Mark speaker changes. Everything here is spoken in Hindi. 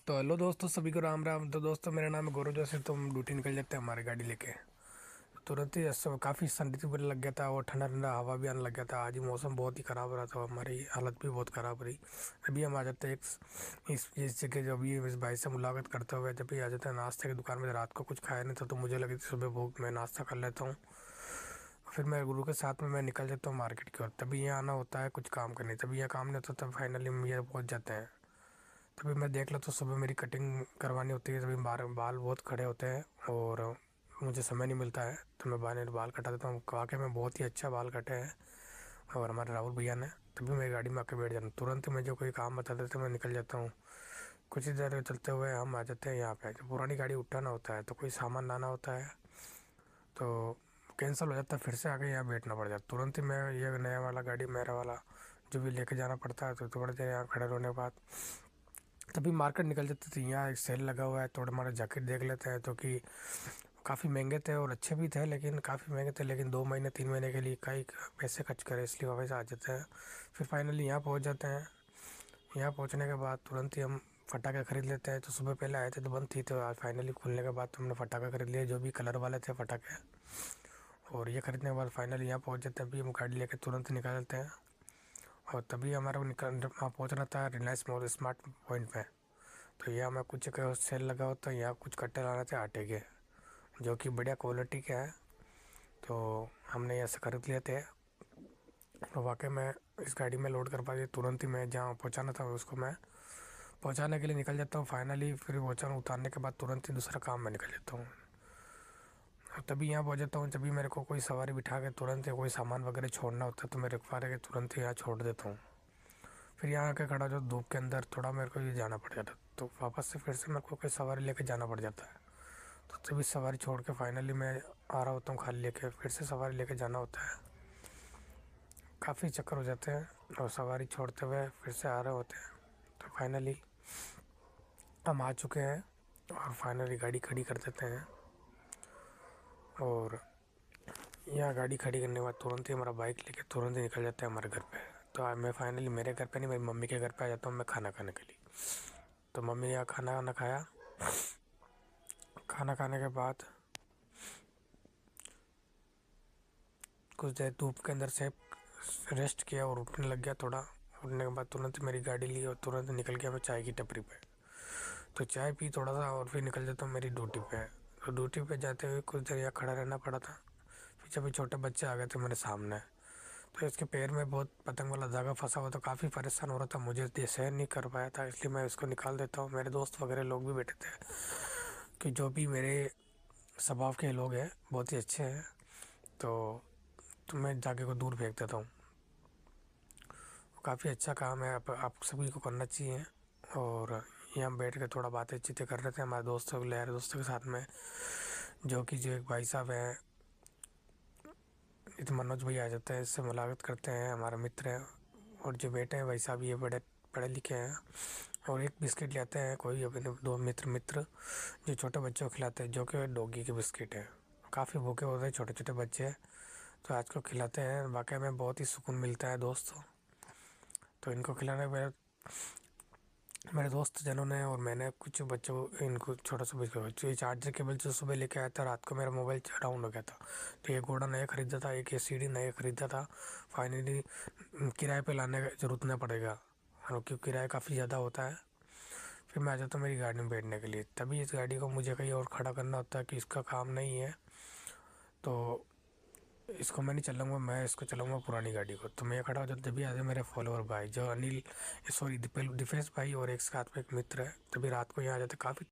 Speaker 1: तो हेलो दोस्तों, सभी को राम राम। तो दोस्तों, मेरा नाम है गौरव। जैसे तो हम ड्यूटी निकल जाते हैं हमारी गाड़ी लेके, तुरंत ही सब काफ़ी ठंडी भी लग गया था और ठंडा ठंडा हवा भी आने लग गया था। आज ही मौसम बहुत ही ख़राब रहा था, हमारी हालत भी बहुत ख़राब रही। अभी हम आ जाते हैं इस जगह, जो अभी इस भाई से मुलाकात करते हुए जब भी आ जाते हैं नाश्ते की दुकान में। रात को कुछ खाया नहीं था तो मुझे लगी थी सुबह भूख, मैं नाश्ता कर लेता हूँ। फिर मेरे गुरु के साथ में मैं निकल जाता हूँ मार्केट की ओर। तभी यहाँ आना होता है कुछ काम करने, तभी यहाँ काम नहीं होता, तब फाइनली हम ये पहुँच जाते हैं। तभी मैं देख लेता हूँ, सुबह मेरी कटिंग करवानी होती है, तभी बाल बाल बहुत खड़े होते हैं और मुझे समय नहीं मिलता है, तो मैं बाल कटा देता हूँ। वाकई में बहुत ही अच्छा बाल कटे हैं और हमारे राहुल भैया ने। तभी मेरी गाड़ी में आके बैठ जाता हूँ, तुरंत ही मुझे कोई काम बता देते मैं निकल जाता हूँ। कुछ ही देर चलते हुए हम आ जाते हैं यहाँ पे। जो पुरानी गाड़ी उठाना होता है तो कोई सामान लाना होता है तो कैंसिल हो जाता है, फिर से आके यहाँ बैठना पड़ जाता। तुरंत ही मैं ये नया वाला गाड़ी, मेरा वाला जो भी लेके जाना पड़ता है, तो थोड़ी देर यहाँ खड़े रहने के बाद तभी मार्केट निकल जाते थे। यहाँ एक सेल लगा हुआ है, थोड़े हमारे जैकेट देख लेते हैं, जो कि काफ़ी महंगे थे और अच्छे भी थे, लेकिन काफ़ी महंगे थे, लेकिन 2 महीने 3 महीने के लिए कई पैसे खर्च करे, इसलिए वापस आ जाते हैं। फिर फाइनली यहाँ पहुँच जाते हैं। यहाँ पहुँचने के बाद तुरंत ही हम फटाखे खरीद लेते हैं। तो सुबह पहले आए थे तो बंद थी, तो आज फाइनली खुलने के बाद हमने फटाखे खरीद लिए, जो भी कलर वाले थे फटाखे। और ये खरीदने के बाद फाइनली यहाँ पहुँच जाते हैं। अभी हम गाड़ी लेके तुरंत निकलते हैं और तभी हमारा वहाँ पहुँचना था रिलायंस मॉल स्मार्ट पॉइंट पे। तो यहाँ मैं कुछ का सेल लगा होता है, यहाँ कुछ कट्टे लाने थे आटे के, जो कि बढ़िया क्वालिटी के हैं, तो हमने यहाँ से खरीद लिए थे। तो वाकई में इस गाड़ी में लोड कर पाए, तुरंत ही मैं जहाँ पहुँचाना था उसको मैं पहुँचाने के लिए निकल जाता हूँ। फाइनली फिर पहुँचाना उतारने के बाद तुरंत ही दूसरा काम में निकल जाता हूँ। और तभी यहाँ पहुँच जाता हूँ, जब भी मेरे को कोई सवारी बिठा के तुरंत ही कोई सामान वगैरह छोड़ना होता है तो मैं रिक्शा के तुरंत ही यहाँ छोड़ देता हूँ। फिर यहाँ आके खड़ा जो धूप के अंदर थोड़ा मेरे को ये जाना पड़ जाता, तो वापस से फिर से मेरे को कोई सवारी लेके जाना पड़ जाता है। तो तभी सवारी छोड़ के फाइनली मैं आ रहा होता हूँ खाली लेके, फिर से सवारी लेके जाना होता है। काफ़ी चक्कर हो जाते हैं और सवारी छोड़ते हुए फिर से आ रहे होते हैं। तो फाइनली हम आ चुके हैं और फाइनली गाड़ी खड़ी कर देते हैं। और यहाँ गाड़ी खड़ी करने के बाद तुरंत ही हमारा बाइक लेके तुरंत ही निकल जाते हैं हमारे घर पे। तो आज मैं फाइनली मेरे घर पे नहीं, मेरी मम्मी के घर पे आ जाता हूँ मैं खाना खाने के लिए। तो मम्मी ने यहाँ खाना वाना खाया। खाना खाने के बाद कुछ देर धूप के अंदर से रेस्ट किया और उठने लग गया थोड़ा। उठने के बाद तुरंत मेरी गाड़ी ली और तुरंत निकल गया मैं चाय की टपरी पे। तो चाय पी थोड़ा सा और फिर निकल जाता हूँ मेरी ड्यूटी पे। तो ड्यूटी पे जाते हुए कुछ देर यहाँ खड़ा रहना पड़ा था। फिर जब छोटे बच्चे आ गए थे मेरे सामने, तो इसके पैर में बहुत पतंग वाला धागा फंसा हुआ था, काफ़ी परेशान हो रहा था, मुझे ये सहन नहीं कर पाया था, इसलिए मैं इसको निकाल देता हूँ। मेरे दोस्त वगैरह लोग भी बैठे थे, कि जो भी मेरे स्वभाव के लोग हैं बहुत ही अच्छे हैं, तो मैं जाके को दूर फेंक देता हूँ। काफ़ी अच्छा काम है, आप सभी को करना चाहिए। और यहाँ बैठ के थोड़ा बातें चीतें कर रहे थे हमारे दोस्तों लहर दोस्तों के साथ में, जो कि जो एक भाई साहब हैं, इस मनोज भाई आ जाते हैं, इससे मुलाकात करते हैं, हमारा मित्र है। और जो बेटे हैं भाई साहब ये बड़े पढ़े लिखे हैं। और एक बिस्किट लेते हैं कोई अपने दो मित्र जो छोटे बच्चों को खिलाते हैं, जो कि डॉगी के बिस्किट है। काफ़ी भूखे होते हैं छोटे छोटे बच्चे, तो आज को खिलाते हैं। वाकई में बहुत ही सुकून मिलता है दोस्तों। तो इनको खिलाने में मेरे दोस्त जनों ने और मैंने कुछ बच्चों को इनको छोटा सा बिस्किट, ये चार्जर केबल जो सुबह लेके आया था, रात को मेरा मोबाइल डाउन हो गया था, तो ये घोड़ा नया ख़रीदा था, एक ये सीढ़ी नया ख़रीदा था। फाइनली किराए पे लाने का ज़रूरत ना पड़ेगा, क्योंकि किराया काफ़ी ज़्यादा होता है। फिर मैं आ जाता हूँ मेरी गाड़ी में बैठने के लिए। तभी इस गाड़ी को मुझे कहीं और खड़ा करना होता है कि इसका काम नहीं है, तो इसको मैं नहीं चलाऊँगा, मैं इसको चलाऊँगा पुरानी गाड़ी को। तो मैं खड़ा हो जाता, तभी आते मेरे फॉलोअर भाई जो अनिल, सॉरी दिपेश भाई, और एक साथ में एक मित्र है। तभी रात को यहाँ आ जाते, काफ़ी